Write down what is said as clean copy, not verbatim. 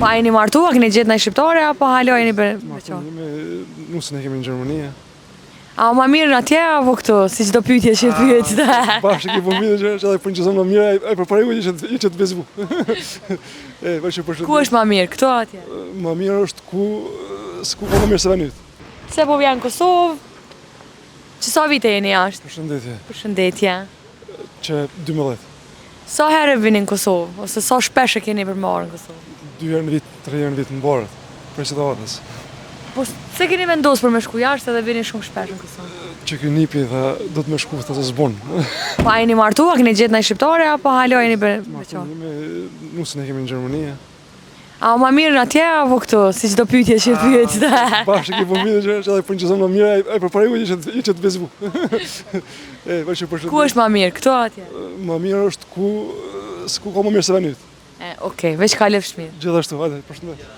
Pa jeni martua, keni gjetë ndaj shqiptare apo halo jeni beqar? Me nusën e kemi në Gjermani. A ma mirë atje apo këtu, si çdo pyetje që pyet? Bashkë ke po mirë që edhe për një zonë më mirë, ai përpareu që të bezbu. Ku është ma mirë, këtu atje? Më mirë është s'ku ka më mirë se venyt. Se po vjen në Kosovë, që sa vite jeni jashtë? Përshëndetje. Përshëndetje. Që 12. Sa herë vini në Kosovë, ose sa shpesh e keni përmarrë në Kosovë? 2 herë në vit, 3 herë në vit në barët, për situatës. Po se keni vendosur për me shku jashtë edhe vini shumë shpesh në Kosovë? Që ky nipi tha, do të më shku të zbon. Pa jeni martua, keni gjetë ndaj shqiptare apo halo jeni beqar? Me nusën e kemi në Gjermani. A ma mirë atje apo këtu, si çdo pyetje që pyet? Bashkë ke po mirë që edhe për një zonë më mirë, ai përpareu që të bezbu. Ku është ma mirë, këtu atje? Më mirë është s'ku ka më mirë se venyt. Okej, veç ka lëfsh mirë. Gjithashtu, hajde, përshëndet.